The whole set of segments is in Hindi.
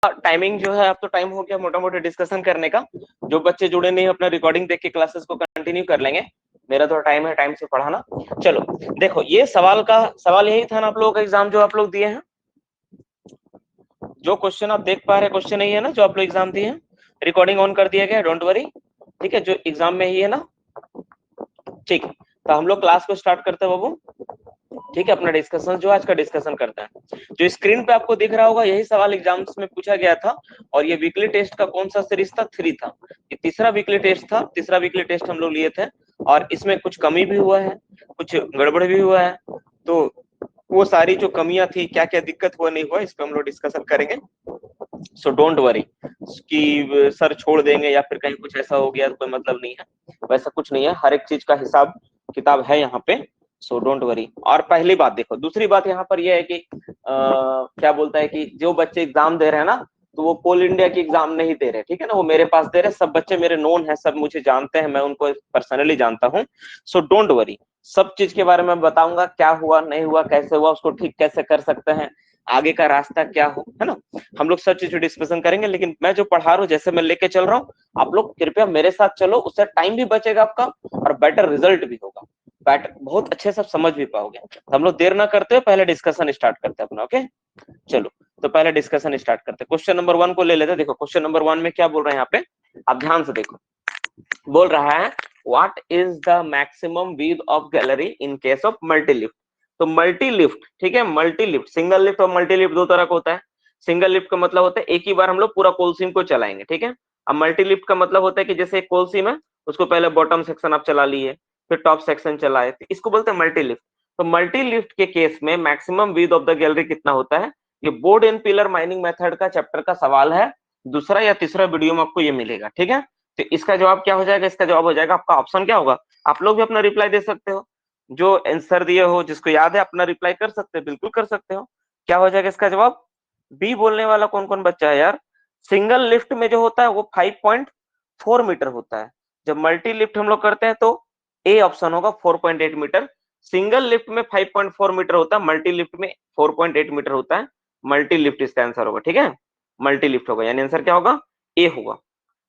टाइमिंग जो है अब तो टाइम हो गया मोटा मोटा डिस्कशन करने का। जो बच्चे जुड़े नहीं अपना रिकॉर्डिंग देख के क्लासेस को कंटिन्यू कर लेंगे। मेरा तो टाइम है, टाइम से पढ़ाना। चलो देखो, ये सवाल यही था ना आप लोगों का एग्जाम जो आप लोग दिए हैं। जो क्वेश्चन आप देख पा रहे हैं क्वेश्चन यही है ना जो आप लोग एग्जाम दिए हैं। रिकॉर्डिंग ऑन कर दिया गया, डोंट वरी। ठीक है, जो एग्जाम में ही है ना। ठीक, तो हम लोग क्लास को स्टार्ट करते हैं बाबू। ठीक है, अपना डिस्कशन जो आज का डिस्कशन करते हैं। जो स्क्रीन पे आपको दिख रहा होगा यही सवाल एग्जाम्स में पूछा गया था। और ये वीकली टेस्ट का कौन सा सीरीज था? 3 था। ये तीसरा वीकली टेस्ट था, तीसरा वीकली टेस्ट हम लोग लिए थे। और इसमें कुछ कमी भी हुआ है, कुछ गड़बड़ भी हुआ है। तो वो सारी जो कमियां थी, क्या क्या दिक्कत हुआ नहीं हुआ, इस पर हम लोग डिस्कशन करेंगे। सो डोंट वरी कि सर छोड़ देंगे या फिर कहीं कुछ ऐसा हो गया तो कोई मतलब नहीं है। वैसा कुछ नहीं है, हर एक चीज का हिसाब किताब है यहाँ पे। So don't worry. और पहली बात देखो, दूसरी बात यहाँ पर यह है कि क्या बोलता है कि जो बच्चे एग्जाम दे रहे हैं ना, तो वो कोल इंडिया की एग्जाम नहीं दे रहे, ठीक है ना, वो मेरे पास दे रहे। सब बच्चे मेरे नोन है, सब मुझे जानते हैं, मैं उनको पर्सनली जानता हूँ। सो डोंट वरी, सब चीज के बारे में बताऊंगा, क्या हुआ नहीं हुआ, कैसे हुआ, उसको ठीक कैसे कर सकते हैं, आगे का रास्ता क्या हो, है ना। हम लोग सब चीज डिस्कशन करेंगे। लेकिन मैं जो पढ़ा रहा हूँ, जैसे मैं लेके चल रहा हूँ, आप लोग कृपया मेरे साथ चलो, उससे टाइम भी बचेगा आपका और बेटर रिजल्ट भी होगा। बहुत अच्छे से समझ भी पाओगे। तो हम लोग देर ना करते हुए पहले डिस्कशन स्टार्ट करते हैं अपना। ओके, चलो तो पहले डिस्कशन स्टार्ट करते हैं। क्वेश्चन नंबर 1 को ले लेते हैं। देखो क्वेश्चन नंबर 1 में क्या बोल रहे हैं यहाँ पे, आप ध्यान से देखो। बोल रहा है what is the maximum width of gallery in case of multi lift. तो मल्टी लिफ्ट, ठीक है, मल्टी लिफ्ट, सिंगल लिफ्ट और मल्टी लिफ्ट दो तरह का होता है। सिंगल लिफ्ट का मतलब होता है एक ही बार हम लोग पूरा कोलसीम को चलाएंगे, ठीक है। अब मल्टी लिफ्ट का मतलब होता है कि जैसे एक कोलसीम है, उसको पहले बॉटम सेक्शन आप चला लिए, फिर टॉप सेक्शन चलाए, तो इसको बोलते हैं मल्टी लिफ्ट। तो मल्टी लिफ्ट के केस में maximum width of the gallery कितना होता है, ये board and pillar mining method का चैप्टर का सवाल है। दूसरा या तीसरा वीडियो में आपको ये मिलेगा, ठीक है। तो इसका जवाब क्या हो जाएगा, इसका जवाब हो जाएगा आपका ऑप्शन क्या होगा। आप लोग भी अपना रिप्लाई दे सकते हो, जो आंसर दिए हो जिसको याद है अपना रिप्लाई कर सकते हो, बिल्कुल कर सकते हो। क्या हो जाएगा इसका जवाब? बी बोलने वाला कौन कौन बच्चा है यार? सिंगल लिफ्ट में जो होता है वो 5.4 मीटर होता है। जब मल्टी लिफ्ट हम लोग करते हैं तो ए ऑप्शन होगा 4.8 मीटर। सिंगल लिफ्ट में 5.4 मीटर होता है, मल्टी लिफ्ट में 4.8 मीटर होता है। मल्टी लिफ्ट इसका आंसर होगा, ठीक है। मल्टी लिफ्ट होगा, यानी आंसर क्या होगा? ए होगा,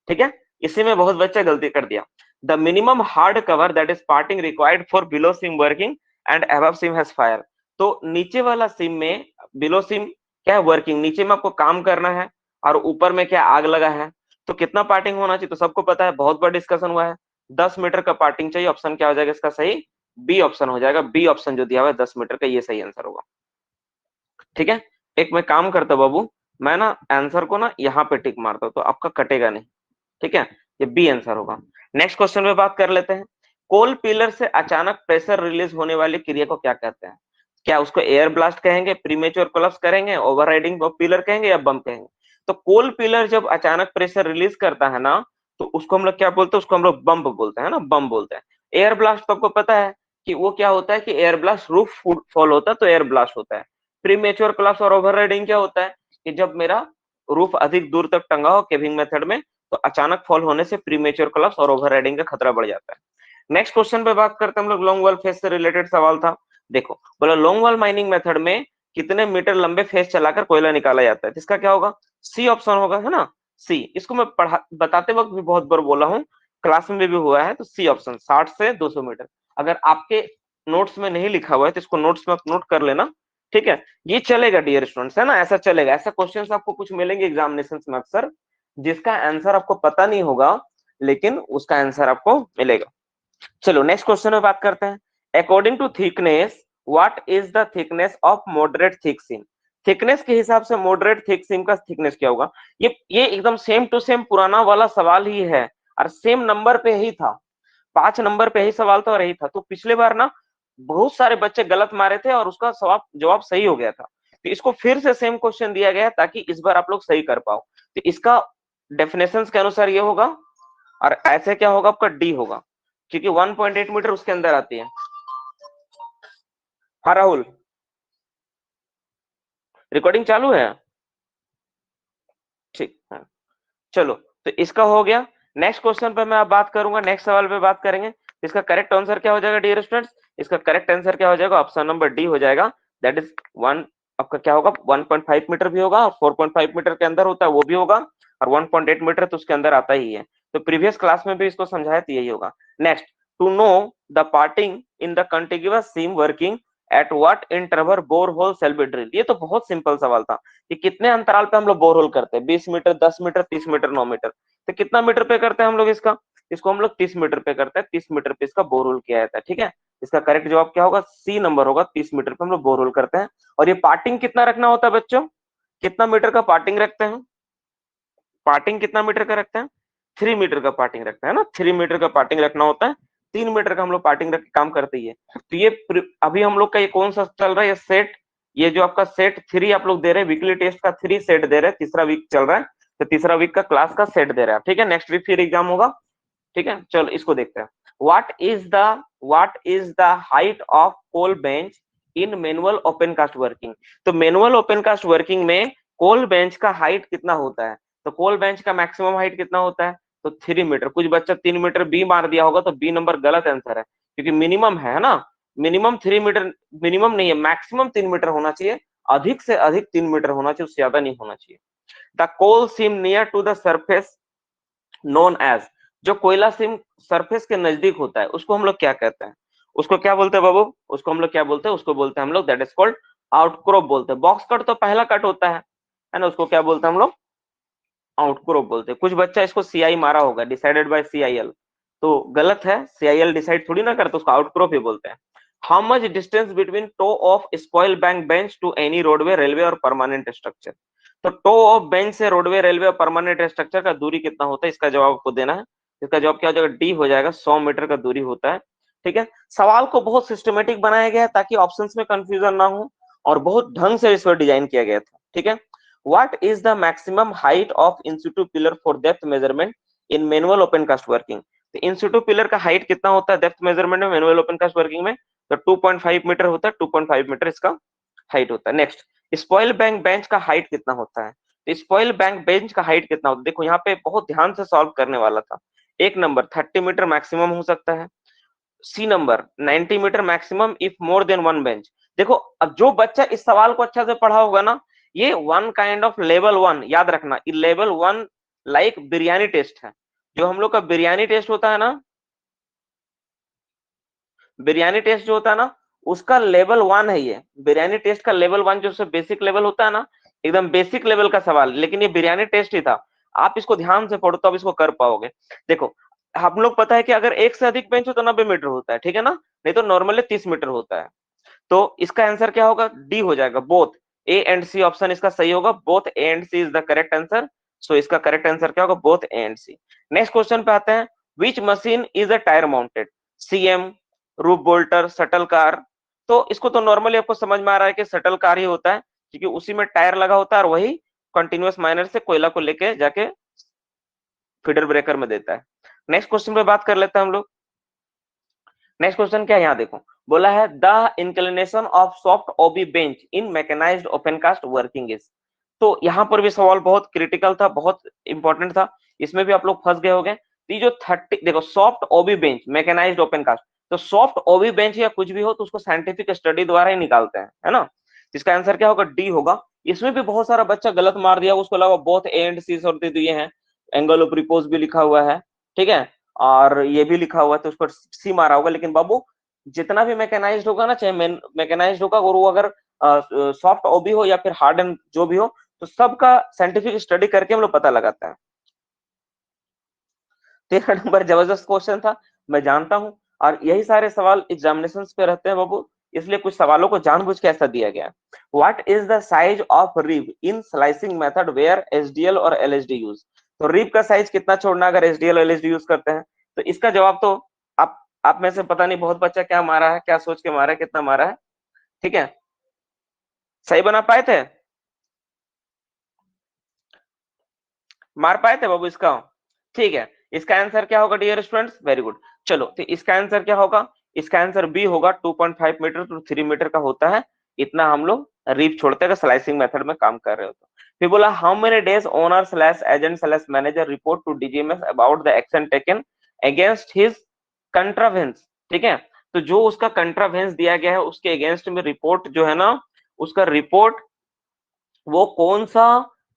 ठीक है। इसी में बहुत बच्चा गलती कर दिया। The minimum hard cover that is parting required for below seam working and above seam has fire. तो नीचे वाला सिम में बिलो सिम क्या है? वर्किंग, नीचे में आपको काम करना है, और ऊपर में क्या आग लगा है। तो कितना पार्टिंग होना चाहिए? तो सबको पता है, बहुत बार डिस्कशन हुआ है, 10 मीटर का पार्टिंग चाहिए। ऑप्शन क्या हो जाएगा इसका सही? बी ऑप्शन हो जाएगा। बी ऑप्शन जो दिया हुआ है 10 मीटर का, ये सही आंसर होगा, ठीक है। एक मैं काम करता हूं बाबू, मैं ना आंसर को ना यहाँ पे टिक मारता हूँ तो आपका कटेगा नहीं, ठीक है। ये बी आंसर होगा। नेक्स्ट क्वेश्चन में बात कर लेते हैं। कोल पिलर से अचानक प्रेशर रिलीज होने वाली क्रिया को क्या कहते हैं? क्या उसको एयर ब्लास्ट कहेंगे, प्रीमेच्योर कोलैप्स करेंगे, ओवरराइडिंग ऑफ पिलर कहेंगे, या बम कहेंगे? तो कोल पिलर जब अचानक प्रेशर रिलीज करता है ना, तो उसको हम लोग क्या बोलते हैं? उसको हम लोग बम्प बोलते हैं ना, बम बोलते हैं। एयर ब्लास्ट तो आपको पता है कि वो क्या होता है कि एयर ब्लास्ट रूफ फॉल होता है तो एयर ब्लास्ट होता है। प्रीमेच्योर कोलैप्स और ओवरराइडिंग क्या होता है कि जब मेरा रूफ अधिक दूर तक टंगा हो केविंग मेथड में, तो अचानक फॉल होने से प्रीमेच्योर कोलैप्स और ओवरराइडिंग का खतरा बढ़ जाता है। नेक्स्ट क्वेश्चन पे बात करते हैं हम लोग, लॉन्ग वॉल फेज से रिलेटेड सवाल था। देखो बोला लॉन्ग वॉल माइनिंग मेथड में कितने मीटर लंबे फेज चलाकर कोयला निकाला जाता है? इसका क्या होगा? सी ऑप्शन होगा, है ना। सी, इसको मैं बताते वक्त भी बहुत बार बोला हूँ, क्लास में भी हुआ है। तो सी ऑप्शन 60 से 200 मीटर। अगर आपके नोट्स में नहीं लिखा हुआ है तो इसको नोट्स में नोट कर लेना, ठीक है। ये चलेगा डियर स्टूडेंट्स, है ना, ऐसा चलेगा। ऐसा क्वेश्चन आपको कुछ मिलेंगे एग्जामिनेशन में अक्सर, जिसका आंसर आपको पता नहीं होगा लेकिन उसका आंसर आपको मिलेगा। चलो नेक्स्ट क्वेश्चन में बात करते हैं। According to thickness, what is the thickness of moderate thick seam? Thickness के हिसाब से मॉडरेट थिक सीम का थिकनेस क्या होगा? ये एकदम सेम टू सेम पुराना वाला सवाल ही है, और सेम नंबर पे ही था, 5 नंबर पे ही सवाल था और यही था। तो पिछले बार ना बहुत सारे बच्चे गलत मारे थे और उसका जवाब सही हो गया था। तो इसको फिर से सेम क्वेश्चन दिया गया है ताकि इस बार आप लोग सही कर पाओ। तो इसका डेफिनेशंस के अनुसार ये होगा, और ऐसे क्या होगा आपका? डी होगा, क्योंकि 1.8 मीटर उसके अंदर आती है। हाँ राहुल, रिकॉर्डिंग चालू है? ठीक है, चलो तो इसका हो गया। नेक्स्ट क्वेश्चन पे मैं अब बात करूंगा, नेक्स्ट सवाल पे बात करेंगे। इसका करेक्ट आंसर क्या हो जाएगा डियर स्टूडेंट्स? इसका करेक्ट आंसर क्या हो जाएगा? ऑप्शन नंबर डी हो जाएगा। दैट इज वन आपका क्या होगा 1.5 मीटर भी होगा, और 4.5 मीटर के अंदर होता है वो भी होगा, और 1.8 मीटर तो उसके अंदर आता ही है। तो प्रीवियस क्लास में भी इसको समझाया तो यही होगा। Next, to know the parting in the contiguous seam working at what interval bore hole shall be drill. ये तो बहुत सिंपल सवाल था कि कितने अंतराल पे हम लोग बोर होल करते हैं, 20 मीटर, 10 मीटर, 30 मीटर, 9 मीटर। तो कितना मीटर पे करते हैं हम लोग इसका, इसको हम लोग 30 मीटर पे करते हैं, 30 मीटर पे इसका बोर होल किया जाता है। ठीक है, इसका करेक्ट जवाब क्या होगा, सी नंबर होगा, 30 मीटर पे हम लोग बोर होल करते हैं। और ये पार्टिंग कितना रखना होता है बच्चों, कितना मीटर का पार्टिंग रखते हैं, पार्टिंग कितना मीटर का रखते हैं, 3 मीटर का पार्टिंग रखते हैं ना, 3 मीटर का पार्टिंग रखना होता है, 3 मीटर का हम लोग पार्टिंग रख के काम करते ही है। तो ये अभी हम लोग का ये कौन सा चल रहा है, ये सेट, ये जो आपका सेट 3 आप लोग दे रहे हैं, वीकली टेस्ट का 3 सेट दे रहे हैं, तीसरा वीक चल रहा है, तो तीसरा वीक का क्लास का सेट दे रहे हैं। ठीक है, नेक्स्ट वीक फिर एग्जाम होगा। ठीक है, चलो इसको देखते हैं। What is the height of coal bench in manual open cast working. तो मैनुअल ओपन कास्ट वर्किंग में कोल बेंच का हाइट कितना होता है, तो कोल बेंच का मैक्सिमम हाइट कितना होता है, तो 3 मीटर। कुछ बच्चा 3 मीटर बी मार दिया होगा, तो बी नंबर गलत आंसर है, क्योंकि मिनिमम है ना, मिनिमम 3 मीटर, मिनिमम नहीं है, मैक्सिमम 3 मीटर होना चाहिए, अधिक से अधिक 3 मीटर होना चाहिए, उससे ज्यादा नहीं होना चाहिए। The coal seam near to the surface known as, जो कोयला सिम सरफेस के नजदीक होता है उसको हम लोग क्या कहते हैं, उसको क्या बोलते हैं बाबू, उसको हम लोग क्या बोलते हैं, उसको बोलते हैं हम लोग दैट इज कॉल्ड आउटक्रॉप बोलते हैं। बॉक्स कट तो पहला कट होता है ना, उसको क्या बोलते हैं हम लोग, आउटक्रॉप बोलते हैं। कुछ बच्चा इसको सीआई मारा होगा, डिसाइडेड बाय सीआईएल, तो गलत है, सीआईएल डिसाइड थोड़ी ना करता, उसको आउटक्रॉप ही बोलते हैं। How much distance between toe of spoil bank bench to any roadway, railway और परमानेंट स्ट्रक्चर। तो टो ऑफ बेंच से रोडवे, रेलवे और परमानेंट स्ट्रक्चर का दूरी कितना होता है, इसका जवाब आपको देना है। इसका जवाब क्या हो जाएगा, डी हो जाएगा, 100 मीटर का दूरी होता है। ठीक है, सवाल को बहुत सिस्टमेटिक बनाया गया है ताकि ऑप्शंस में कंफ्यूजन ना हो, और बहुत ढंग से इसको डिजाइन किया गया था। ठीक है, what is the maximum height of in situ pillar for depth measurement in manual open cast working। तो in situ pillar का हाइट कितना होता है डेप्थ मेजरमेंट में मैनुअल ओपन कास्ट वर्किंग में, तो 2.5 मीटर होता है, 2.5 मीटर इसका हाइट होता है। नेक्स्ट, स्पॉइल बैंक बेंच का हाइट कितना होता है, तो स्पॉइल बैंक बेंच का हाइट कितना होता है, देखो यहाँ पे बहुत ध्यान से सॉल्व करने वाला था। एक नंबर 30 मीटर मैक्सिमम हो सकता है, see number 90 metre maximum if more than one bench. देखो, अब जो बच्चा इस सवाल को अच्छा से पढ़ा होगा ना, ये वन काइंड ऑफ लेवल 1 याद रखना, ये लेवल 1 लाइक बिरयानी टेस्ट है, जो हम लोग का बिरयानी टेस्ट होता है ना, बिरयानी टेस्ट जो होता है ना, उसका लेवल 1 है ये, बिरयानी टेस्ट का लेवल 1 जो बेसिक लेवल होता है ना, एकदम बेसिक लेवल का सवाल, लेकिन ये बिरयानी टेस्ट ही था। आप इसको ध्यान से पढ़ो तो आप इसको कर पाओगे। देखो, हम लोग पता है कि अगर एक से अधिक बेंच हो तो 90 मीटर होता है, ठीक है ना, नहीं तो नॉर्मली 30 मीटर होता है। तो इसका आंसर क्या होगा, डी हो जाएगा, both A and C option इसका सही होगा, both A and C is the correct answer. So इसका करेक्ट आंसर क्या होगा, both A and C. Next question पे आते हैं, which machine is a tyre mounted, CM, roof bolter, shuttle car. तो इसको तो नॉर्मली आपको समझ में आ रहा है कि शटल कार ही होता है, क्योंकि उसी में टायर लगा होता है और वही कंटिन्यूअस माइनर से कोयला को लेके जाके फीडर ब्रेकर में देता है। नेक्स्ट क्वेश्चन पे बात कर लेते हैं हम लोग। नेक्स्ट क्वेश्चन क्या है, यहाँ देखो, बोला है the inclination of soft OB bench in mechanised open cast working is. तो यहाँ पर भी सवाल बहुत क्रिटिकल था, बहुत इंपॉर्टेंट था, इसमें भी आप लोग फंस गए होंगे। ये जो 30, देखो soft OB bench mechanised open cast, तो सॉफ्ट ओबी बेंच या कुछ भी हो तो उसको साइंटिफिक स्टडी द्वारा ही निकालते हैं, है ना। इसका आंसर क्या होगा, डी होगा। इसमें भी बहुत सारा बच्चा गलत मार दिया, उसको लगा बोथ ए एंड सी और दे दिए हैं, एंगल ऑफ रिपोज भी लिखा हुआ है, ठीक है, और ये भी लिखा हुआ है, तो उस पर सी मारा होगा। लेकिन बाबू, जितना भी मैकेनाइज्ड होगा ना, चाहे मैकेनाइज्ड होगा और वो अगर सॉफ्ट ओबी हो या फिर हार्ड एंड जो भी हो, तो सबका साइंटिफिक स्टडी करके हम लोग पता लगाते हैं। 13 नंबर जबरदस्त क्वेश्चन था, मैं जानता हूं, और यही सारे सवाल एग्जामिनेशन पे रहते हैं बाबू, इसलिए कुछ सवालों को जानबूझ के ऐसा दिया गया है। What is the size of rib in slicing method where SDL और एलएसडी यूज। तो रिब का साइज कितना छोड़ना अगर एसडीएल और एलएसडी यूज करते हैं, तो इसका जवाब तो आप में से पता नहीं बहुत बच्चा क्या मारा है, क्या सोच के मारा है, कितना मारा है, ठीक है, सही बना पाए थे, मार पाए थे बाबू इसका, ठीक है। इसका आंसर क्या होगा डियर स्टूडेंट्स, वेरी गुड। चलो, तो इसका आंसर क्या होगा, इसका आंसर बी होगा, 2.5 मीटर टू 3 मीटर का होता है, इतना हम लोग रीफ छोड़ते हैं स्लाइसिंग मेथड में काम कर रहे हो तो। फिर बोला how many days owner slash agent slash manager report to DGMS about the action taken against his contravention, ठीक है। तो जो उसका कंट्रावेंस दिया गया है उसके अगेंस्ट में रिपोर्ट जो है ना, उसका रिपोर्ट वो कौन सा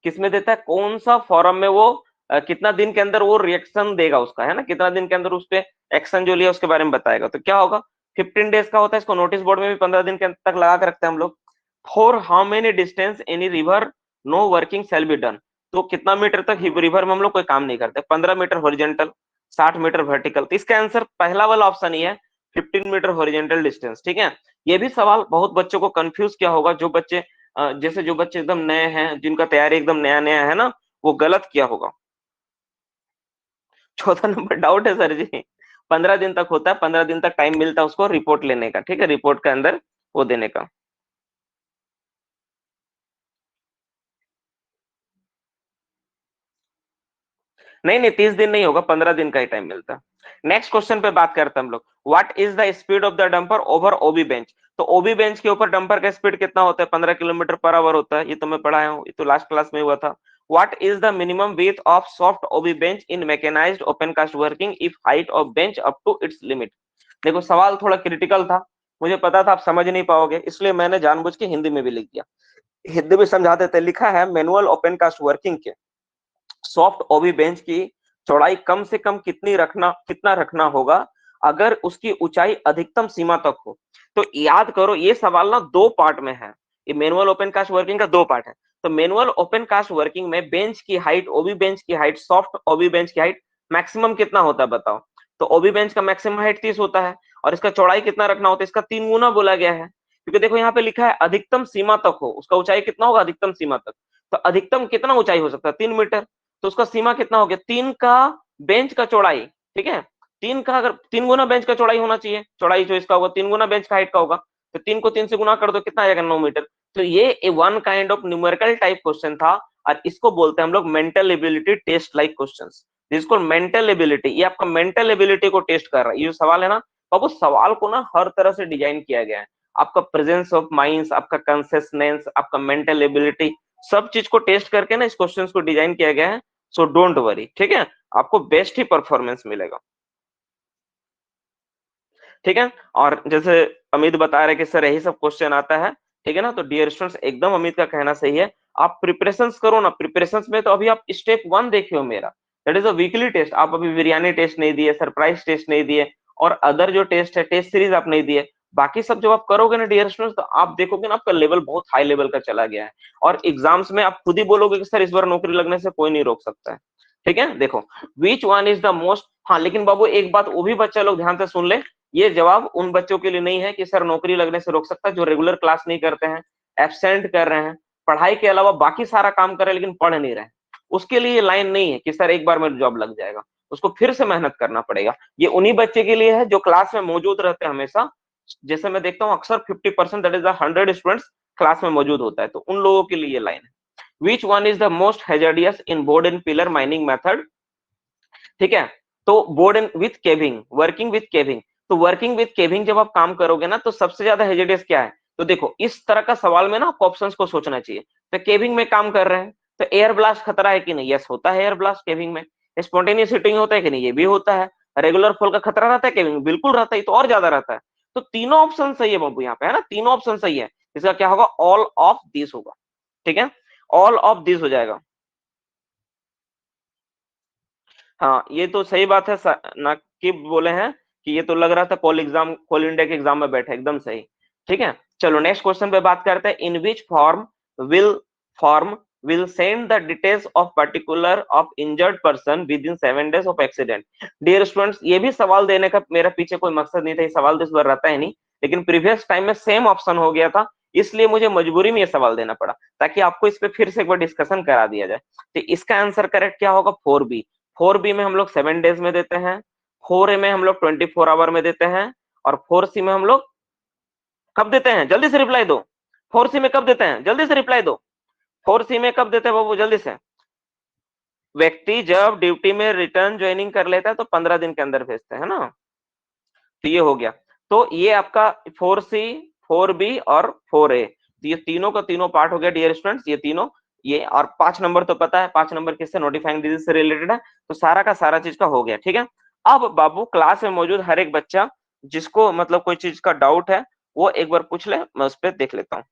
किसमें देता है, कौन सा फॉरम में वो कितना दिन के अंदर वो रिएक्शन देगा उसका, है ना, कितना दिन के अंदर उस पे एक्शन जो लिया उसके बारे में बताएगा। तो क्या होगा, 15 डेज का होता है। इसको नोटिस बोर्ड में भी 15 दिन के तक लगा के रखते हैं हम लोग। For how many distance any river no working shall be done. तो कितना मीटर तक रिवर में हम लोग कोई काम नहीं करते, 15 मीटर हॉरिजेंटल, 60 मीटर वर्टिकल। तो इसका आंसर पहला वाला ऑप्शन ही है, 15 मीटर हॉरिजेंटल डिस्टेंस। ठीक है, ये भी सवाल बहुत बच्चों को कंफ्यूज किया होगा, जो बच्चे जैसे जो बच्चे एकदम नए हैं, जिनका तैयारी एकदम नया नया है ना, वो गलत किया होगा। 14 नंबर डाउट है सर जी। 15 दिन तक होता है, 15 दिन तक टाइम मिलता है उसको रिपोर्ट लेने का। ठीक है, रिपोर्ट के अंदर वो देने का। नहीं नहीं, 30 दिन नहीं होगा, 15 दिन का ही टाइम मिलता है। नेक्स्ट क्वेश्चन पे बात करते हैं हम लोग। What is the speed of the dumper over OB bench. तो ओबी बेंच के ऊपर डंपर का स्पीड कितना होता है, 15 किलोमीटर पर आवर होता है। ये तो मैं पढ़ाया हूँ, ये तो लास्ट क्लास में हुआ था। What is the minimum width of soft OB bench in mechanised open cast working if height of bench up to its limit. देखो सवाल थोड़ा क्रिटिकल था, मुझे पता था आप समझ नहीं पाओगे, इसलिए मैंने जानबूझ के हिंदी में भी लिख दिया। हिंदी में समझा देते, लिखा है मैनुअल ओपन कास्ट वर्किंग के सॉफ्ट ओबी बेंच की चौड़ाई कम से कम कितना रखना होगा अगर उसकी ऊंचाई अधिकतम सीमा तक हो। तो याद करो, ये सवाल ना दो पार्ट में है। ये मैनुअल ओपन कास्ट वर्किंग का दो पार्ट है। तो मैनुअल ओपन कास्ट वर्किंग में बेंच की हाइट, ओबी बेंच की हाइट, सॉफ्ट ओबी बेंच की हाइट मैक्सिमम कितना होता है बताओ। तो ओबी बेंच का मैक्सिमम हाइट 30 होता है, और इसका चौड़ाई कितना रखना होता है, इसका 3 गुना बोला गया है। क्योंकि देखो यहाँ पे लिखा है अधिकतम सीमा तक हो, उसका ऊंचाई कितना होगा अधिकतम सीमा तक। तो अधिकतम कितना ऊंचाई हो सकता है, 3 मीटर। तो उसका सीमा कितना हो गया, 3 का बेंच का चौड़ाई। ठीक है, 3 का अगर 3 गुना बेंच का चौड़ाई होना चाहिए, चौड़ाई जो इसका होगा 3 गुना बेंच का हाइट का होगा। तो 3 को 3 से गुना कर दो, कितना आ जाएगा, 9 मीटर। तो ये one kind of numerical type question था, और इसको बोलते हैं हम लोग mental ability taste like question. जिसको मेंटल एबिलिटी, ये आपका मेंटल एबिलिटी को टेस्ट कर रहा है ये जो सवाल है ना। बाबू सवाल को ना हर तरह से डिजाइन किया गया है, आपका प्रेजेंस ऑफ माइंड, आपका कंसिस्टेंस, आपका मेंटल एबिलिटी, सब चीज को टेस्ट करके ना इस क्वेश्चन को डिजाइन किया गया है। सो डोंट वरी, ठीक है, आपको बेस्ट ही परफॉर्मेंस मिलेगा। ठीक है, और जैसे अमित बता रहे कि सर यही सब क्वेश्चन आता है, ठीक है ना, तो डियर स्टूडेंट्स एकदम अमित का कहना सही है। आप प्रिपरेशन करो ना, प्रिपरेशन में तो अभी आप स्टेप 1 देखे हो मेरा, that is a weekly test. आप अभी बिरयानी टेस्ट नहीं दिए, सरप्राइज टेस्ट नहीं दिए, और अदर जो टेस्ट है, टेस्ट सीरीज आप नहीं दिए। बाकी सब जब आप करोगे ना डियर स्टूडेंट्स, तो आप देखोगे ना आपका लेवल बहुत हाई लेवल का चला गया है। और एग्जाम्स में आप खुद ही बोलोगे कि सर इस बार नौकरी लगने से कोई नहीं रोक सकता है। ठीक है, देखो which one is the most, हाँ लेकिन बाबू एक बात वो भी बच्चा लोग ध्यान से सुन ले, ये जवाब उन बच्चों के लिए नहीं है कि सर नौकरी लगने से रोक सकता है, जो रेगुलर क्लास नहीं करते हैं, एब्सेंट कर रहे हैं, पढ़ाई के अलावा बाकी सारा काम कर रहे हैं लेकिन पढ़ नहीं रहे हैं। उसके लिए ये लाइन नहीं है कि सर एक बार में जॉब लग जाएगा, उसको फिर से मेहनत करना पड़ेगा। ये उन्हीं बच्चे के लिए है जो क्लास में मौजूद रहते हैं हमेशा। जैसे मैं देखता हूँ अक्सर 50%, दैट इज 100 स्टूडेंट्स क्लास में मौजूद होता है, तो उन लोगों के लिए ये लाइन है। Which one is the most hazardous in board and pillar mining method. ठीक है, तो board and with caving, working with caving. तो वर्किंग विथ केविंग जब आप काम करोगे ना, तो सबसे ज्यादा हेजिटेस क्या है। तो देखो इस तरह का सवाल में ना आपको ऑप्शंस को सोचना चाहिए। तो केविंग में काम कर रहे हैं, तो एयर ब्लास्ट खतरा है कि नहीं, यस होता है एयर ब्लास्ट केविंग में। स्पॉन्टेनियस हीटिंग होता है कि नहीं, ये भी होता है। रेगुलर फॉल का खतरा रहता है केविंग में, बिल्कुल रहता है, तो और ज्यादा रहता है। तो तीनों ऑप्शन सही है बाबू, यहाँ पे है ना, तीनों ऑप्शन सही है। इसका क्या होगा, ऑल ऑफ दिस होगा। ठीक है, ऑल ऑफ दिस हो जाएगा। हाँ ये तो सही बात है, नाकिब बोले हैं कि ये तो लग रहा था कॉल इंडिया के एग्जाम में बैठे, एकदम सही। ठीक है, चलो नेक्स्ट क्वेश्चन पे बात करते हैं। In which will form will send the details of particular of injured person within 7 days of accident. Dear students, ये भी सवाल देने का मेरा पीछे कोई मकसद नहीं था, ये सवाल तो इस बार रहता है नहीं, लेकिन प्रीवियस टाइम में सेम ऑप्शन हो गया था, इसलिए मुझे मजबूरी में ये सवाल देना पड़ा, ताकि आपको इस पे फिर से एक बार डिस्कशन करा दिया जाए। तो इसका आंसर करेक्ट क्या होगा, 4B। 4B में हम लोग 7 डेज में देते हैं, 4A में हम लोग 24 आवर में देते हैं, और 4C में हम लोग कब देते हैं, जल्दी से रिप्लाई दो। 4C में कब देते हैं, जल्दी से रिप्लाई दो। 4C में कब देते हैं बाबू, जल्दी से। व्यक्ति जब ड्यूटी में रिटर्न ज्वाइनिंग कर लेता है तो 15 दिन के अंदर भेजते हैं ना। तो ये हो गया। तो ये आपका 4C, 4B और 4A, तो ये तीनों का तीनों पार्ट हो गया डियर स्टूडेंट्स, ये तीनों। ये और 5 नंबर तो पता है, 5 नंबर किससे, नोटिफाइंग डिजीज से रिलेटेड है। तो सारा का सारा चीज का हो गया। ठीक है, अब बाबू क्लास में मौजूद हर एक बच्चा जिसको मतलब कोई चीज का डाउट है, वो एक बार पूछ ले, मैं उस पर देख लेता हूँ।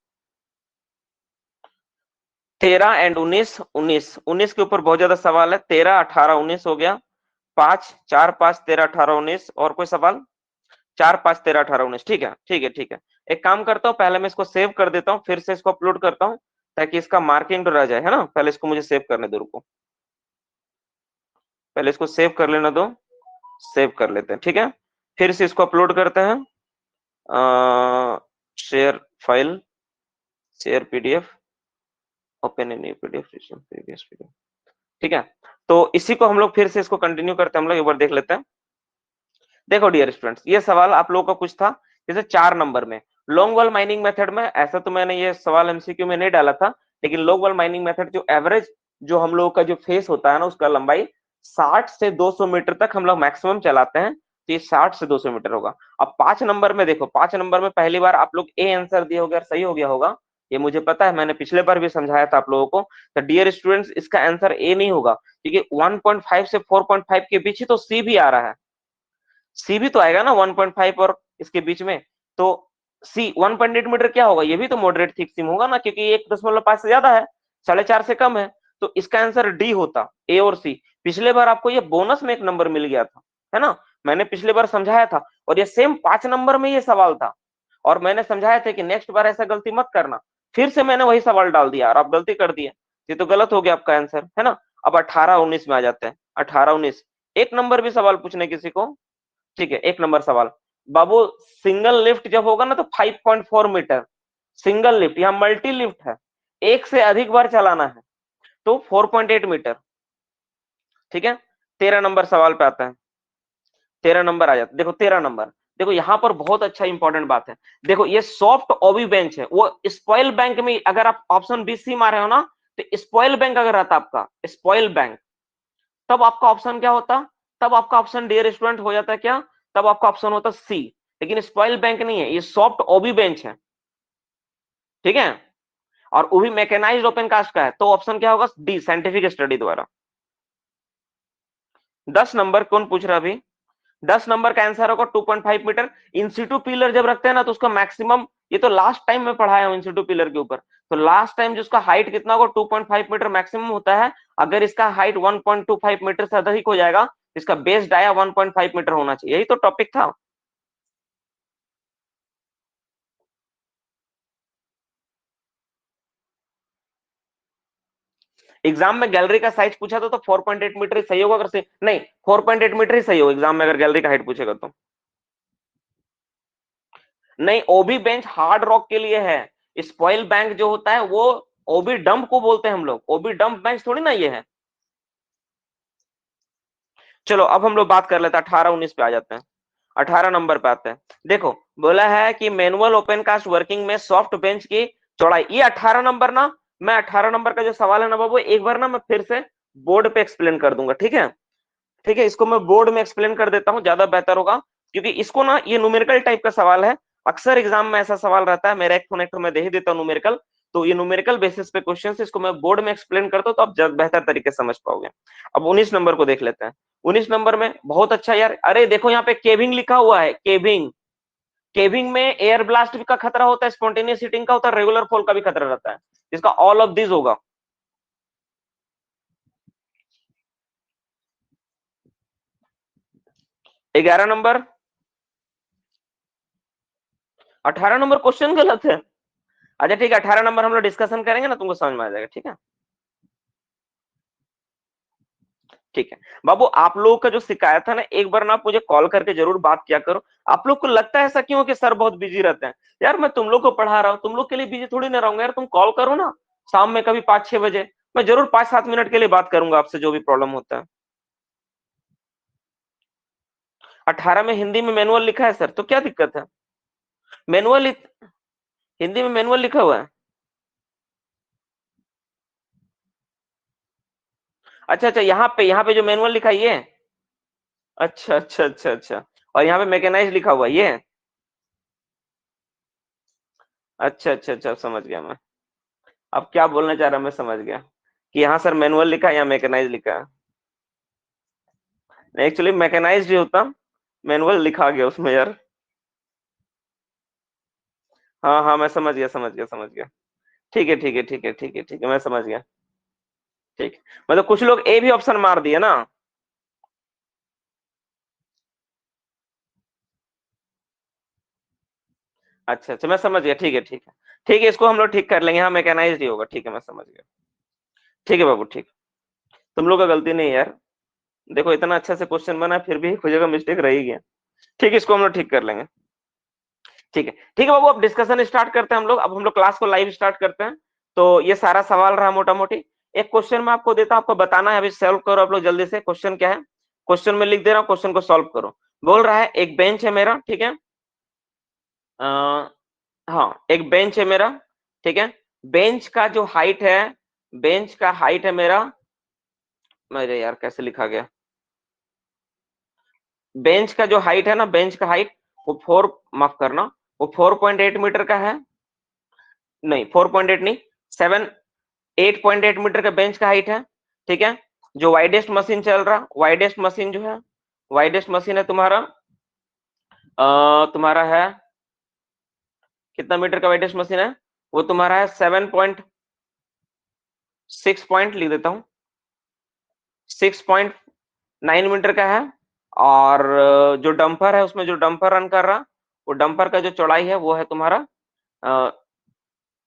13 एंड 19, 19 के ऊपर बहुत ज्यादा सवाल है। 13, 18, 19 हो गया। 5, 4, 5, 13, 18, 19। और कोई सवाल? 4, 5, 13, 18, 19। ठीक है, ठीक है, ठीक है। एक काम करता हूँ, पहले मैं इसको सेव कर देता हूँ, फिर से इसको अपलोड करता हूँ, ताकि इसका मार्किंग तो रह जाए, है ना। पहले इसको मुझे सेव करने दो, रुको, पहले इसको सेव कर लेना दो। सेव कर लेते हैं, ठीक है। फिर से इसको अपलोड करते हैं। Share file, share PDF, open in new PDF, previous PDF. ठीक है, तो इसी को हम लोग फिर से इसको कंटिन्यू करते हैं, हम लोग एक बार देख लेते हैं। देखो डियर स्टूडेंट्स, ये सवाल आप लोगों का कुछ था, जैसे 4 नंबर में लॉन्ग वॉल माइनिंग मेथड में, ऐसा तो मैंने ये सवाल एमसीक्यू में नहीं डाला था, लेकिन लॉन्ग वॉल माइनिंग मेथड जो एवरेज, जो हम लोगों का जो फेस होता है ना, उसका लंबाई 60 से 200 मीटर तक हम लोग मैक्सिमम चलाते हैं, तो ये 60 से 200 मीटर होगा। अब 5 नंबर में देखो, 5 नंबर में पहली बार आप लोग ए आंसर दिए होगे, सही हो गया होगा, ये मुझे पता है, मैंने पिछले बार भी समझाया था आप लोगों को। तो डियर स्टूडेंट्स, इसका आंसर ए नहीं होगा, क्योंकि 1.5 से 4.5 के बीच ही तो सी भी आ रहा है। सी भी तो आएगा ना 1.5 और इसके बीच में, तो सी 1.8 मीटर क्या होगा, ये भी तो मॉडरेट थिक सिम होगा ना, क्योंकि 1.5 से ज्यादा है, 4.5 से कम है, तो इसका आंसर डी होता, ए और सी। पिछले बार आपको ये बोनस में एक नंबर मिल गया था, है ना, मैंने पिछले बार समझाया था, और ये सेम 5 नंबर में ये सवाल था, और मैंने समझाया था कि नेक्स्ट बार ऐसा गलती मत करना। फिर से मैंने वही सवाल डाल दिया और आप गलती कर दिए, ये तो गलत हो गया आपका आंसर, है ना। अब 18 19 में आ जाते हैं। 18 19, एक नंबर भी सवाल पूछने किसी को। ठीक है, एक नंबर सवाल, बाबू, सिंगल लिफ्ट जब होगा ना तो 5.4 मीटर, सिंगल लिफ्ट, यहाँ मल्टी लिफ्ट है, एक से अधिक बार चलाना है, तो 4.8 मीटर। ठीक है, 13 नंबर सवाल पे आता है। 13 नंबर आ जाता है, देखो 13 नंबर, देखो यहाँ पर बहुत अच्छा इंपॉर्टेंट बात है। देखो ये सॉफ्ट ओबी बेंच है, वो स्पॉइल बैंक में, अगर आप ऑप्शन बी सी मारे हो ना, तो स्पॉइल बैंक अगर रहता आपका, स्पॉइल बैंक, तब आपका ऑप्शन क्या होता, तब आपका ऑप्शन डियर स्टूडेंट हो जाता है क्या, तब आपका ऑप्शन होता सी। लेकिन स्पॉइल बैंक नहीं है, ये सॉफ्ट ओबी बेंच है, ठीक है, और वो भी मैकेनाइज्ड ओपन कास्ट का है, तो ऑप्शन क्या होगा, डी, साइंटिफिक स्टडी द्वारा। 10 नंबर कौन पूछ रहा अभी? 10 नंबर का आंसर होगा 2.5 मीटर। इंसिटू पिलर जब रखते हैं ना, तो उसका मैक्सिमम, ये तो लास्ट टाइम में पढ़ाया हूं इंसिटू पिलर के ऊपर, तो लास्ट टाइम जिसका हाइट कितना होगा, 2.5 मीटर मैक्सिमम होता है। अगर इसका हाइट 1.25 मीटर से अधिक हो जाएगा, इसका बेस डाया 1.5 मीटर होना चाहिए, यही तो टॉपिक था। एग्जाम में गैलरी का साइज पूछा तो 4.8 मीटर ही सही होगा, अगर से नहीं, 4.8 मीटर ही सही होगा एग्जाम में, अगर गैलरी का हाइट पूछेगा तो। नहीं, ओबी बेंच हार्ड रॉक के लिए है, स्पॉइल बैंक जो होता है वो ओबी डंप को बोलते हैं हम लोग, ओबी डंप बेंच थोड़ी ना ये है। चलो अब हम लोग बात कर लेते हैं, 18 19 पे आ जाते हैं। 18 नंबर पे आते हैं। देखो, बोला है कि मैनुअल ओपन कास्ट वर्किंग में सॉफ्ट बेंच की चौड़ाई, ये 18 नंबर ना, मैं 18 नंबर का जो सवाल है ना बाबू, एक बार ना मैं फिर से बोर्ड पे एक्सप्लेन कर दूंगा, ठीक है। ठीक है, इसको मैं बोर्ड में एक्सप्लेन कर देता हूँ, ज्यादा बेहतर होगा, क्योंकि इसको ना, ये न्यूमेरिकल टाइप का सवाल है, अक्सर एग्जाम में ऐसा सवाल रहता है, मेरा एक तो मैं दे ही देता हूँ न्यूमेरिकल, तो ये न्यूमेरिकल बेसिस पे क्वेश्चन, इसको मैं बोर्ड में एक्सप्लेन करता हूँ, तो आप बेहतर तरीके से समझ पाओगे। अब 19 नंबर को देख लेते हैं। 19 नंबर में बहुत अच्छा यार, अरे देखो यहाँ पे केविंग लिखा हुआ है, केविंग, केविंग में एयर ब्लास्ट का खतरा होता है, स्पॉन्टेनियस हीटिंग का होता है, रेगुलर फॉल का भी खतरा रहता है, इसका ऑल ऑफ दिस होगा। 11 नंबर, 18 नंबर क्वेश्चन गलत है। अच्छा ठीक है, 18 नंबर हम लोग डिस्कशन करेंगे ना, तुमको समझ में आ जाएगा, ठीक है। ठीक है बाबू, आप लोगों का जो शिकायत है ना, एक बार ना आप मुझे कॉल करके जरूर बात किया करो। आप लोग को लगता है ऐसा क्यों कि सर बहुत बिजी रहते हैं, यार मैं तुम लोग को पढ़ा रहा हूँ, तुम लोग के लिए बिजी थोड़ी ना रहूंगा यार, तुम कॉल करो ना, शाम में कभी 5 6 बजे, मैं जरूर 5 7 मिनट के लिए बात करूंगा आपसे, जो भी प्रॉब्लम होता है। 18 में हिंदी में मैनुअल लिखा है सर, तो क्या दिक्कत है? मैनुअल, हिंदी में मैनुअल लिखा हुआ है। अच्छा अच्छा, यहाँ पे जो मैनुअल लिखा है ये, अच्छा अच्छा अच्छा अच्छा, और यहाँ पे मैकेनाइज लिखा हुआ है ये, अच्छा अच्छा अच्छा, समझ गया मैं। अब क्या बोलना चाह रहा मैं समझ गया, कि यहाँ सर मैनुअल लिखा है या मैकेनाइज लिखा है। एक्चुअली मैकेनाइज ही होता, मैनुअल लिखा गया उसमें यार। हाँ हाँ, मैं समझ गया समझ गया समझ गया। ठीक है ठीक है ठीक है ठीक है ठीक है, मैं समझ गया। ठीक, मतलब कुछ लोग ए भी ऑप्शन मार दिए ना। अच्छा अच्छा, मैं समझ गया। ठीक है ठीक है ठीक है, इसको हम लोग ठीक कर लेंगे। हाँ, मैकेनाइज्ड ही होगा। ठीक है, मैं समझ गया। ठीक है बाबू, ठीक। तुम लोग का गलती नहीं है यार। देखो, इतना अच्छा से क्वेश्चन बना फिर भी कुछ जगह मिस्टेक रह ही गया। ठीक है, इसको हम लोग ठीक कर लेंगे। ठीक है ठीक है बाबू, अब डिस्कशन स्टार्ट करते हैं हम लोग। अब हम लोग क्लास को लाइव स्टार्ट करते हैं। तो ये सारा सवाल रहा मोटा मोटी। एक क्वेश्चन मैं आपको देता हूं, आपको बताना है। अभी सॉल्व करो आप लोग जल्दी से। क्वेश्चन क्या है? क्वेश्चन में लिख दे रहा हूँ, क्वेश्चन को सॉल्व करो। बोल रहा है एक बेंच है मेरा, ठीक है। हाँ, एक बेंच है मेरा, ठीक है। बेंच का जो हाइट है, बेंच का हाइट है मेरा, मेरे यार कैसे लिखा गया, बेंच का जो हाइट है ना, बेंच का हाइट, वो फोर, माफ करना, वो 4.8 मीटर का है। नहीं, 4.8 नहीं, 8.8 मीटर का बेंच का हाइट है, ठीक है। जो वाइडेस्ट मशीन चल रहा, वाइडेस्ट मशीन जो है, वाइडेस्ट मशीन है तुम्हारा, तुम्हारा है कितना मीटर का वाइडेस्ट मशीन है? वो तुम्हारा है 7.6 पॉइंट, लिख देता हूँ, 6.9 मीटर का है। और जो डंपर है, उसमें जो डंपर रन कर रहा, वो डंपर का जो चौड़ाई है वो है तुम्हारा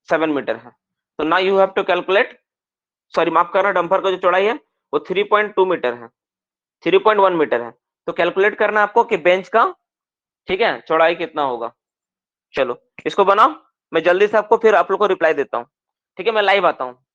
7 मीटर है। तो ना you have to calculate, sorry माफ करना, डंपर का जो चौड़ाई है वो 3.2 मीटर है, 3.1 मीटर है। तो कैलकुलेट करना है आपको कि बेंच का, ठीक है, चौड़ाई कितना होगा। चलो इसको बनाओ, मैं जल्दी से आपको फिर आप लोग को रिप्लाई देता हूँ। ठीक है, मैं लाइव आता हूँ।